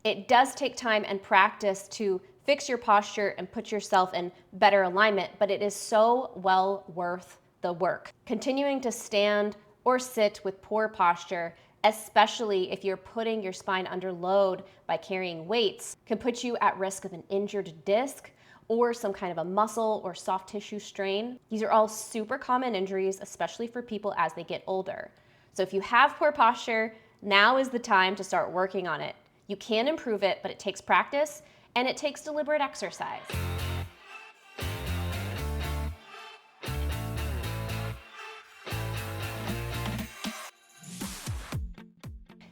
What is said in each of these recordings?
It does take time and practice to fix your posture and put yourself in better alignment, but it is so well worth the work. Continuing to stand or sit with poor posture, especially if you're putting your spine under load by carrying weights, can put you at risk of an injured disc or some kind of a muscle or soft tissue strain. These are all super common injuries, especially for people as they get older. So if you have poor posture, now is the time to start working on it. You can improve it, but it takes practice and it takes deliberate exercise.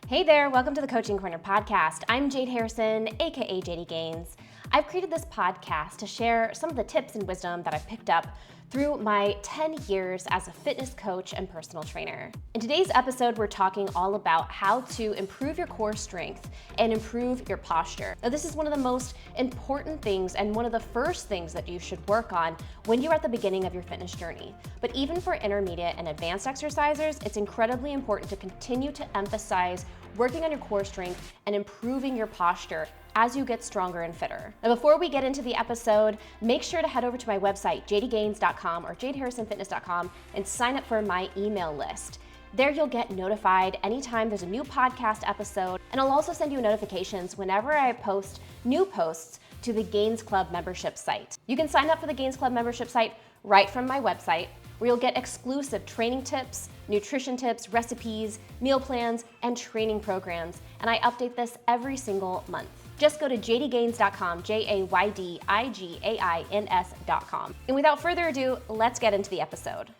Hey there, welcome to the Coaching Corner podcast. I'm Jade Harrison, aka Jaydigains. I've created this podcast to share some of the tips and wisdom that I've picked up through my 10 years as a fitness coach and personal trainer. In today's episode, we're talking all about how to improve your core strength and improve your posture. Now, this is one of the most important things and one of the first things that you should work on when you're at the beginning of your fitness journey. But even for intermediate and advanced exercisers, it's incredibly important to continue to emphasize working on your core strength and improving your posture as you get stronger and fitter. Now, before we get into the episode, make sure to head over to my website, jaydigains.com or jadeharrisonfitness.com, and sign up for my email list. There you'll get notified anytime there's a new podcast episode, and I'll also send you notifications whenever I post new posts to the Gains Club membership site. You can sign up for the Gains Club membership site right from my website, where you'll get exclusive training tips, nutrition tips, recipes, meal plans, and training programs, and I update this every single month. Just go to jaydigains.com, jaydigains.com. And without further ado, let's get into the episode.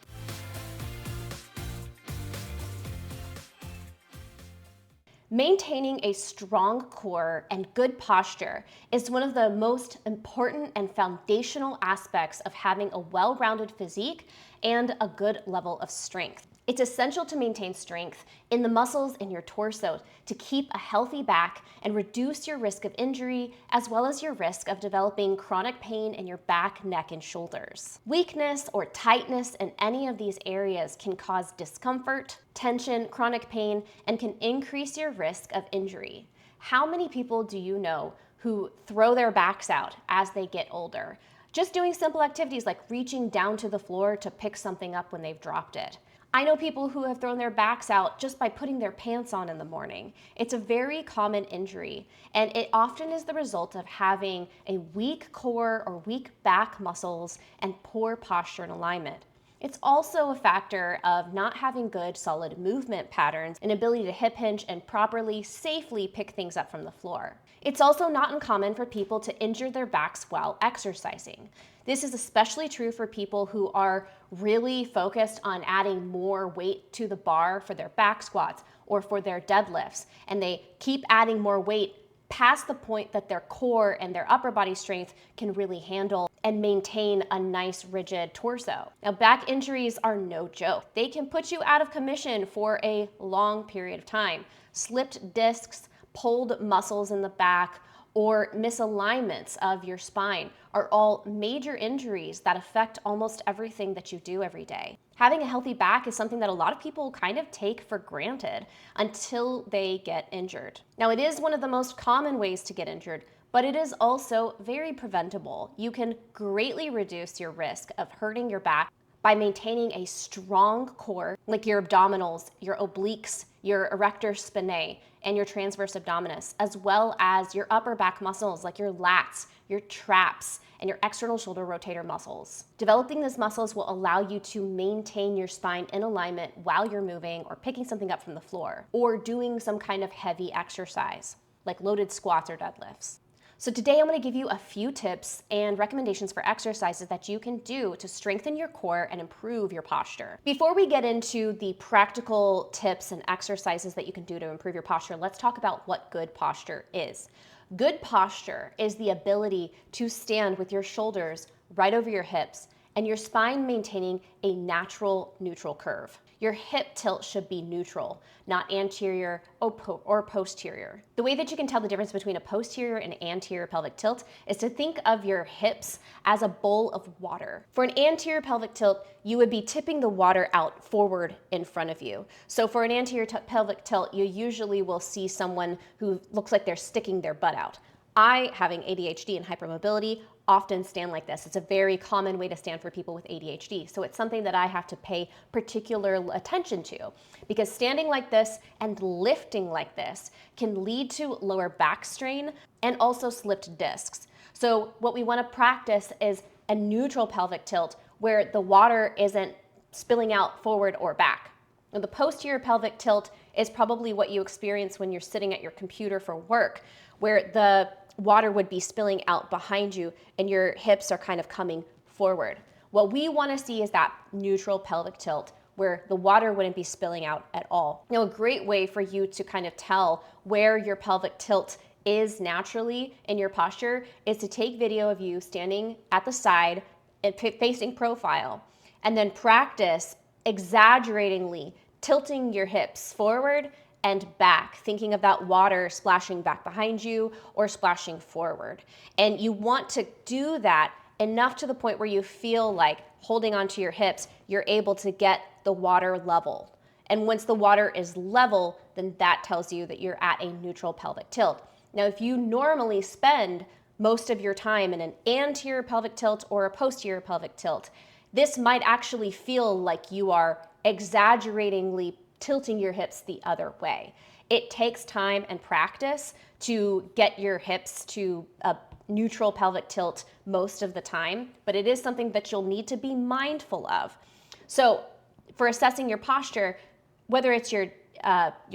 Maintaining a strong core and good posture is one of the most important and foundational aspects of having a well-rounded physique and a good level of strength. It's essential to maintain strength in the muscles in your torso to keep a healthy back and reduce your risk of injury, as well as your risk of developing chronic pain in your back, neck, and shoulders. Weakness or tightness in any of these areas can cause discomfort, tension, chronic pain, and can increase your risk of injury. How many people do you know who throw their backs out as they get older? Just doing simple activities like reaching down to the floor to pick something up when they've dropped it. I know people who have thrown their backs out just by putting their pants on in the morning. It's a very common injury, and it often is the result of having a weak core or weak back muscles and poor posture and alignment. It's also a factor of not having good, solid movement patterns and ability to hip hinge and properly, safely pick things up from the floor. It's also not uncommon for people to injure their backs while exercising. This is especially true for people who are really focused on adding more weight to the bar for their back squats or for their deadlifts, and they keep adding more weight past the point that their core and their upper body strength can really handle and maintain a nice rigid torso. Now, back injuries are no joke. They can put you out of commission for a long period of time. Slipped discs, pulled muscles in the back, or misalignments of your spine are all major injuries that affect almost everything that you do every day. Having a healthy back is something that a lot of people kind of take for granted until they get injured. Now, it is one of the most common ways to get injured, but it is also very preventable. You can greatly reduce your risk of hurting your back by maintaining a strong core, like your abdominals, your obliques, your erector spinae, and your transverse abdominis, as well as your upper back muscles like your lats, your traps, and your external shoulder rotator muscles. Developing these muscles will allow you to maintain your spine in alignment while you're moving or picking something up from the floor, or doing some kind of heavy exercise, like loaded squats or deadlifts. So today I'm going to give you a few tips and recommendations for exercises that you can do to strengthen your core and improve your posture. Before we get into the practical tips and exercises that you can do to improve your posture, let's talk about what good posture is. Good posture is the ability to stand with your shoulders right over your hips and your spine maintaining a natural neutral curve. Your hip tilt should be neutral, not anterior or posterior. The way that you can tell the difference between a posterior and anterior pelvic tilt is to think of your hips as a bowl of water. For an anterior pelvic tilt, you would be tipping the water out forward in front of you. So for an anterior pelvic tilt, you usually will see someone who looks like they're sticking their butt out. I, having ADHD and hypermobility, often stand like this. It's a very common way to stand for people with ADHD. So it's something that I have to pay particular attention to, because standing like this and lifting like this can lead to lower back strain and also slipped discs. So what we want to practice is a neutral pelvic tilt where the water isn't spilling out forward or back. Now, the posterior pelvic tilt is probably what you experience when you're sitting at your computer for work, where the water would be spilling out behind you and your hips are kind of coming forward. What we want to see is that neutral pelvic tilt where the water wouldn't be spilling out at all. Now, a great way for you to kind of tell where your pelvic tilt is naturally in your posture is to take video of you standing at the side and facing profile, and then practice exaggeratingly tilting your hips forward and back, thinking of that water splashing back behind you or splashing forward. And you want to do that enough to the point where you feel like holding onto your hips, you're able to get the water level. And once the water is level, then that tells you that you're at a neutral pelvic tilt. Now, if you normally spend most of your time in an anterior pelvic tilt or a posterior pelvic tilt, this might actually feel like you are exaggeratingly tilting your hips the other way. It takes time and practice to get your hips to a neutral pelvic tilt most of the time, but it is something that you'll need to be mindful of. So for assessing your posture, whether it's your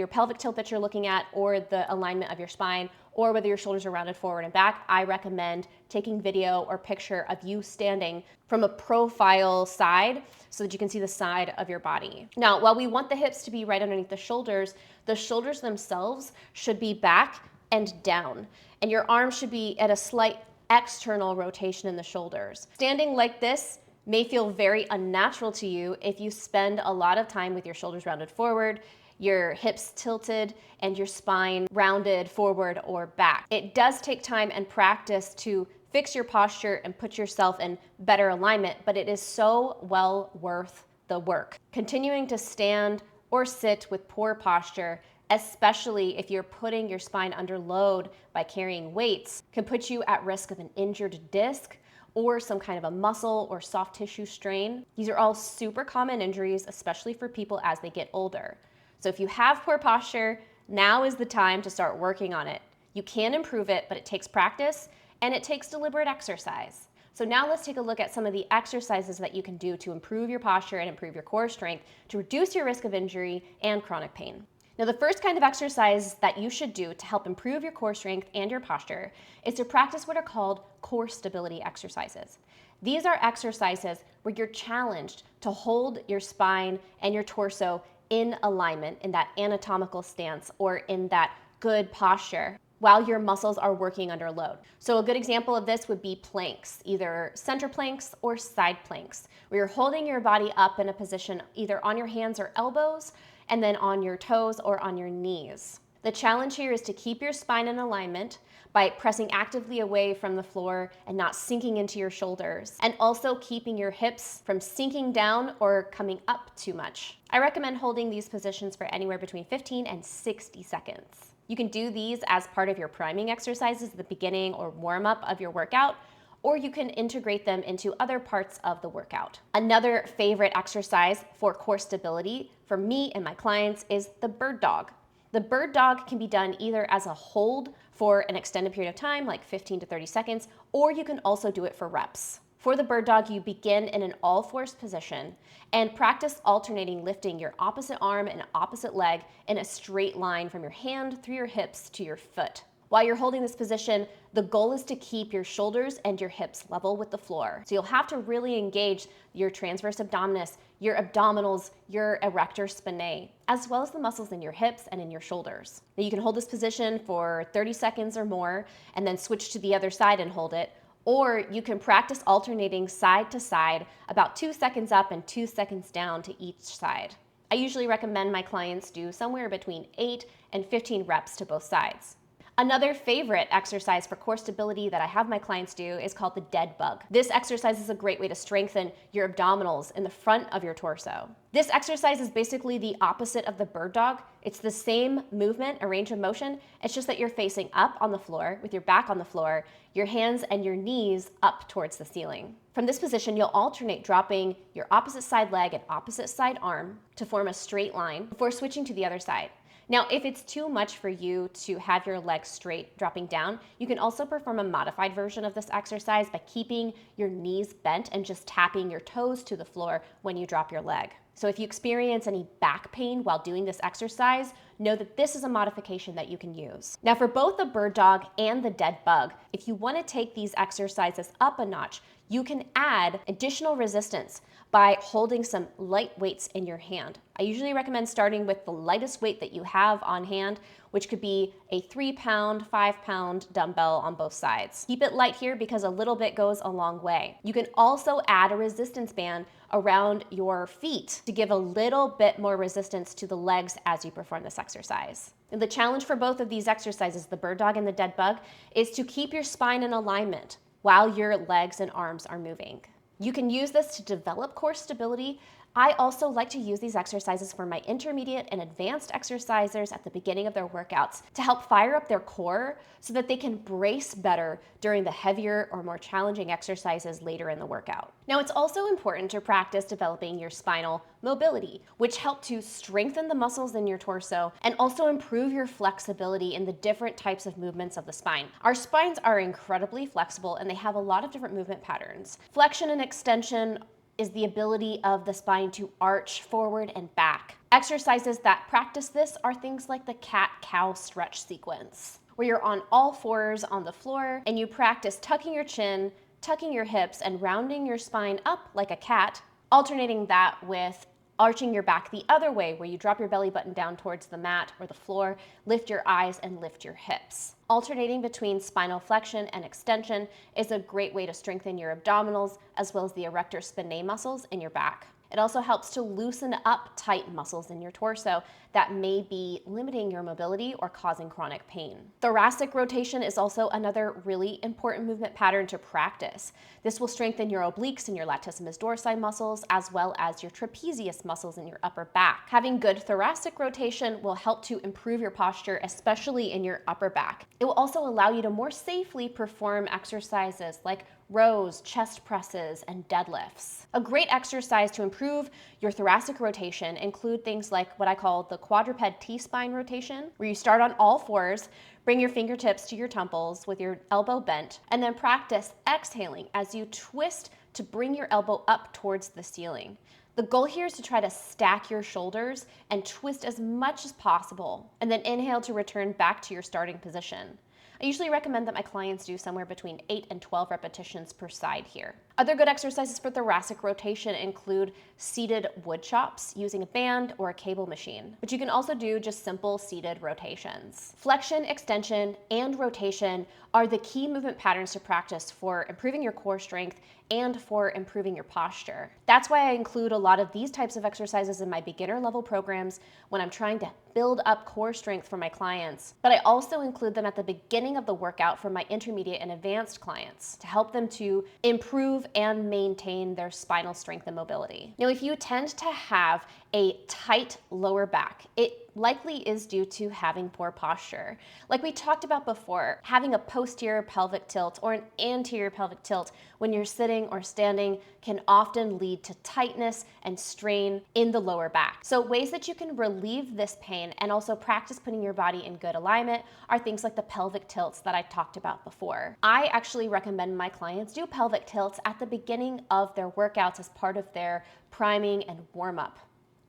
pelvic tilt that you're looking at or the alignment of your spine, or whether your shoulders are rounded forward and back, I recommend taking video or picture of you standing from a profile side so that you can see the side of your body. Now, while we want the hips to be right underneath the shoulders themselves should be back and down, and your arms should be at a slight external rotation in the shoulders. Standing like this may feel very unnatural to you if you spend a lot of time with your shoulders rounded forward, your hips tilted, and your spine rounded forward or back. It does take time and practice to fix your posture and put yourself in better alignment, but it is so well worth the work. Continuing to stand or sit with poor posture, especially if you're putting your spine under load by carrying weights, can put you at risk of an injured disc or some kind of a muscle or soft tissue strain. These are all super common injuries, especially for people as they get older. So if you have poor posture, now is the time to start working on it. You can improve it, but it takes practice and it takes deliberate exercise. So now let's take a look at some of the exercises that you can do to improve your posture and improve your core strength to reduce your risk of injury and chronic pain. Now, the first kind of exercise that you should do to help improve your core strength and your posture is to practice what are called core stability exercises. These are exercises where you're challenged to hold your spine and your torso in alignment, in that anatomical stance or in that good posture while your muscles are working under load. So a good example of this would be planks, either center planks or side planks, where you're holding your body up in a position either on your hands or elbows and then on your toes or on your knees. The challenge here is to keep your spine in alignment by pressing actively away from the floor and not sinking into your shoulders, and also keeping your hips from sinking down or coming up too much. I recommend holding these positions for anywhere between 15 and 60 seconds. You can do these as part of your priming exercises at the beginning or warm-up of your workout, or you can integrate them into other parts of the workout. Another favorite exercise for core stability for me and my clients is the bird dog. The bird dog can be done either as a hold for an extended period of time, like 15 to 30 seconds, or you can also do it for reps. For the bird dog, you begin in an all-fours position and practice alternating lifting your opposite arm and opposite leg in a straight line from your hand through your hips to your foot. While you're holding this position, the goal is to keep your shoulders and your hips level with the floor. So you'll have to really engage your transverse abdominis, your abdominals, your erector spinae, as well as the muscles in your hips and in your shoulders. Now you can hold this position for 30 seconds or more and then switch to the other side and hold it. Or you can practice alternating side to side, about 2 seconds up and 2 seconds down to each side. I usually recommend my clients do somewhere between 8 and 15 reps to both sides. Another favorite exercise for core stability that I have my clients do is called the dead bug. This exercise is a great way to strengthen your abdominals in the front of your torso. This exercise is basically the opposite of the bird dog. It's the same movement, a range of motion. It's just that you're facing up on the floor with your back on the floor, your hands and your knees up towards the ceiling. From this position, you'll alternate dropping your opposite side leg and opposite side arm to form a straight line before switching to the other side. Now, if it's too much for you to have your legs straight dropping down, you can also perform a modified version of this exercise by keeping your knees bent and just tapping your toes to the floor when you drop your leg. So if you experience any back pain while doing this exercise, know that this is a modification that you can use. Now, for both the bird dog and the dead bug, if you want to take these exercises up a notch, you can add additional resistance by holding some light weights in your hand. I usually recommend starting with the lightest weight that you have on hand, which could be a 3-pound, 5-pound dumbbell on both sides. Keep it light here because a little bit goes a long way. You can also add a resistance band around your feet to give a little bit more resistance to the legs as you perform this exercise. And the challenge for both of these exercises, the bird dog and the dead bug, is to keep your spine in alignment while your legs and arms are moving. You can use this to develop core stability. I also like to use these exercises for my intermediate and advanced exercisers at the beginning of their workouts to help fire up their core so that they can brace better during the heavier or more challenging exercises later in the workout. Now, it's also important to practice developing your spinal mobility, which help to strengthen the muscles in your torso and also improve your flexibility in the different types of movements of the spine. Our spines are incredibly flexible and they have a lot of different movement patterns. Flexion and extension is the ability of the spine to arch forward and back. Exercises that practice this are things like the cat-cow stretch sequence, where you're on all fours on the floor and you practice tucking your chin, tucking your hips, and rounding your spine up like a cat, alternating that with arching your back the other way, where you drop your belly button down towards the mat or the floor, lift your eyes, and lift your hips. Alternating between spinal flexion and extension is a great way to strengthen your abdominals as well as the erector spinae muscles in your back. It also helps to loosen up tight muscles in your torso that may be limiting your mobility or causing chronic pain. Thoracic rotation is also another really important movement pattern to practice. This will strengthen your obliques and your latissimus dorsi muscles, as well as your trapezius muscles in your upper back. Having good thoracic rotation will help to improve your posture, especially in your upper back. It will also allow you to more safely perform exercises like rows, chest presses, and deadlifts. A great exercise to improve your thoracic rotation include things like what I call the quadruped T-spine rotation, where you start on all fours, bring your fingertips to your temples with your elbow bent, and then practice exhaling as you twist to bring your elbow up towards the ceiling. The goal here is to try to stack your shoulders and twist as much as possible, and then inhale to return back to your starting position. I usually recommend that my clients do somewhere between 8 and 12 repetitions per side here. Other good exercises for thoracic rotation include seated woodchops using a band or a cable machine, but you can also do just simple seated rotations. Flexion, extension, and rotation are the key movement patterns to practice for improving your core strength and for improving your posture. That's why I include a lot of these types of exercises in my beginner level programs when I'm trying to build up core strength for my clients, but I also include them at the beginning of the workout for my intermediate and advanced clients to help them to improve and maintain their spinal strength and mobility. Now, if you tend to have a tight lower back, it likely is due to having poor posture. Like we talked about before, having a posterior pelvic tilt or an anterior pelvic tilt when you're sitting or standing can often lead to tightness and strain in the lower back. So ways that you can relieve this pain and also practice putting your body in good alignment are things like the pelvic tilts that I talked about before. I actually recommend my clients do pelvic tilts at the beginning of their workouts as part of their priming and warm-up,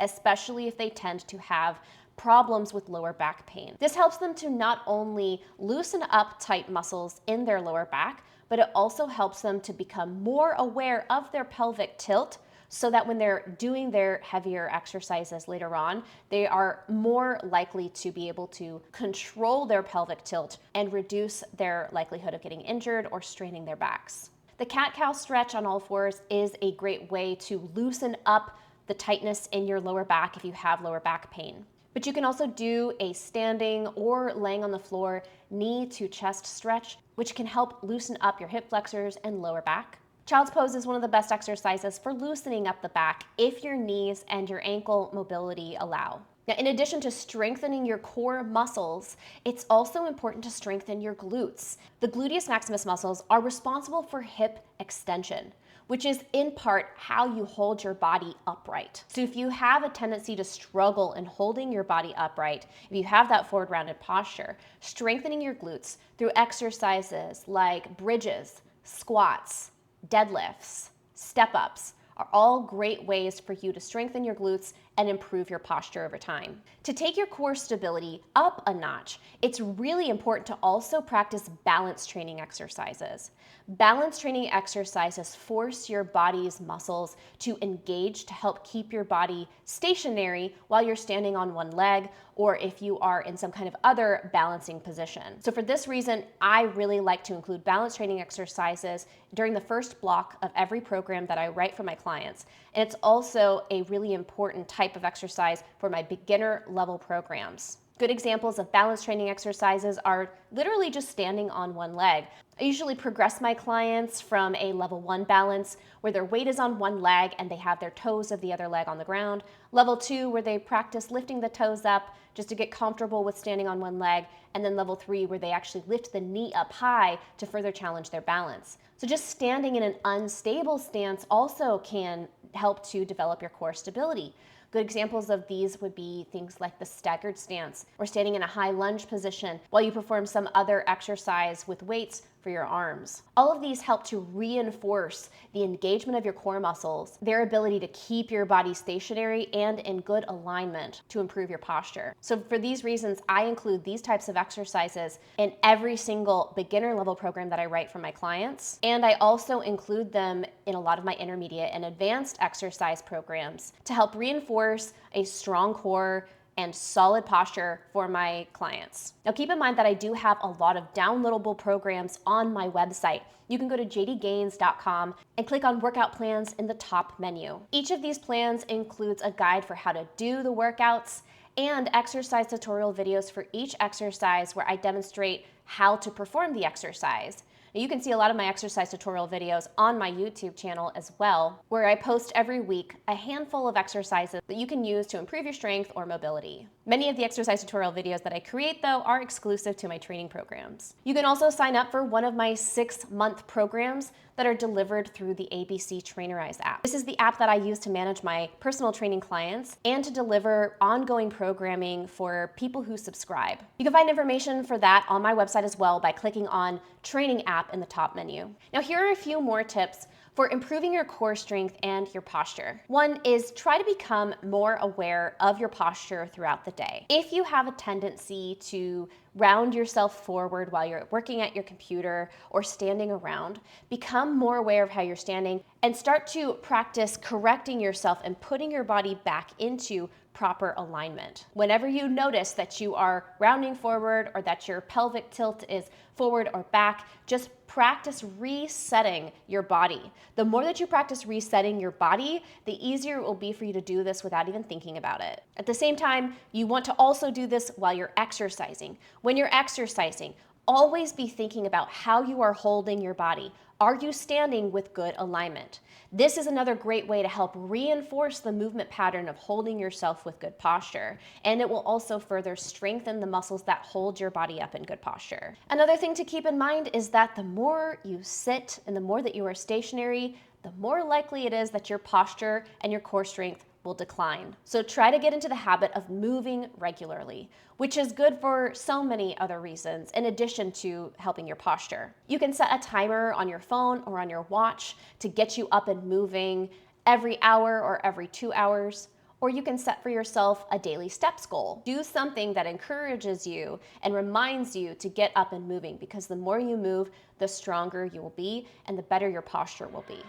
especially if they tend to have problems with lower back pain. This helps them to not only loosen up tight muscles in their lower back, but it also helps them to become more aware of their pelvic tilt so that when they're doing their heavier exercises later on, they are more likely to be able to control their pelvic tilt and reduce their likelihood of getting injured or straining their backs. The cat-cow stretch on all fours is a great way to loosen up the tightness in your lower back if you have lower back pain. But you can also do a standing or laying on the floor knee to chest stretch, which can help loosen up your hip flexors and lower back. Child's pose is one of the best exercises for loosening up the back if your knees and your ankle mobility allow. Now, in addition to strengthening your core muscles, it's also important to strengthen your glutes. The gluteus maximus muscles are responsible for hip extension, which is in part how you hold your body upright. So if you have a tendency to struggle in holding your body upright, if you have that forward rounded posture, strengthening your glutes through exercises like bridges, squats, deadlifts, step-ups are all great ways for you to strengthen your glutes and improve your posture over time. To take your core stability up a notch, it's really important to also practice balance training exercises. Balance training exercises force your body's muscles to engage to help keep your body stationary while you're standing on one leg, or if you are in some kind of other balancing position. So for this reason, I really like to include balance training exercises during the first block of every program that I write for my clients. And it's also a really important type of exercise for my beginner level programs. Good examples of balance training exercises are literally just standing on one leg. I usually progress my clients from a level 1 balance where their weight is on one leg and they have their toes of the other leg on the ground. Level 2 where they practice lifting the toes up just to get comfortable with standing on one leg. And then level 3 where they actually lift the knee up high to further challenge their balance. So just standing in an unstable stance also can help to develop your core stability. Good examples of these would be things like the staggered stance or standing in a high lunge position while you perform some other exercise with weights for your arms. All of these help to reinforce the engagement of your core muscles, their ability to keep your body stationary and in good alignment to improve your posture. So for these reasons, I include these types of exercises in every single beginner level program that I write for my clients. And I also include them in a lot of my intermediate and advanced exercise programs to help reinforce a strong core and solid posture for my clients. Now keep in mind that I do have a lot of downloadable programs on my website. You can go to jaydigains.com and click on workout plans in the top menu. Each of these plans includes a guide for how to do the workouts and exercise tutorial videos for each exercise where I demonstrate how to perform the exercise. Now, you can see a lot of my exercise tutorial videos on my YouTube channel as well, where I post every week a handful of exercises that you can use to improve your strength or mobility. Many of the exercise tutorial videos that I create, though, are exclusive to my training programs. You can also sign up for one of my 6-month programs that are delivered through the ABC Trainerize app. This is the app that I use to manage my personal training clients and to deliver ongoing programming for people who subscribe. You can find information for that on my website as well by clicking on Training App in the top menu. Now, here are a few more tips for improving your core strength and your posture. One is try to become more aware of your posture throughout the day. If you have a tendency to round yourself forward while you're working at your computer or standing around, become more aware of how you're standing and start to practice correcting yourself and putting your body back into proper alignment. Whenever you notice that you are rounding forward or that your pelvic tilt is forward or back, just practice resetting your body. The more that you practice resetting your body, the easier it will be for you to do this without even thinking about it. At the same time, you want to also do this while you're exercising. When you're exercising, always be thinking about how you are holding your body. Are you standing with good alignment? This is another great way to help reinforce the movement pattern of holding yourself with good posture, and it will also further strengthen the muscles that hold your body up in good posture. Another thing to keep in mind is that the more you sit and the more that you are stationary, the more likely it is that your posture and your core strength will decline. So try to get into the habit of moving regularly, which is good for so many other reasons in addition to helping your posture. You can set a timer on your phone or on your watch to get you up and moving every hour or every 2 hours, or you can set for yourself a daily steps goal. Do something that encourages you and reminds you to get up and moving, because the more you move, the stronger you will be and the better your posture will be.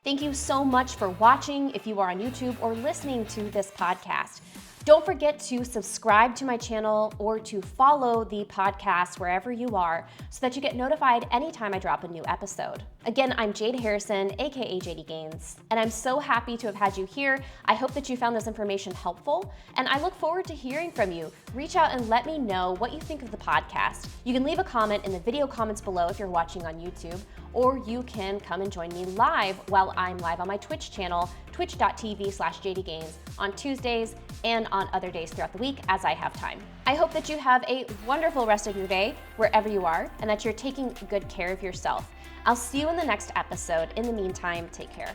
Thank you so much for watching if you are on YouTube or listening to this podcast. Don't forget to subscribe to my channel or to follow the podcast wherever you are so that you get notified anytime I drop a new episode. Again, I'm Jade Harrison, aka Jaydigains, and I'm so happy to have had you here. I hope that you found this information helpful, and I look forward to hearing from you. Reach out and let me know what you think of the podcast. You can leave a comment in the video comments below if you're watching on YouTube, or you can come and join me live while I'm live on my Twitch channel, twitch.tv/Jaydigains, on Tuesdays and on other days throughout the week as I have time. I hope that you have a wonderful rest of your day wherever you are, and that you're taking good care of yourself. I'll see you in the next episode. In the meantime, take care.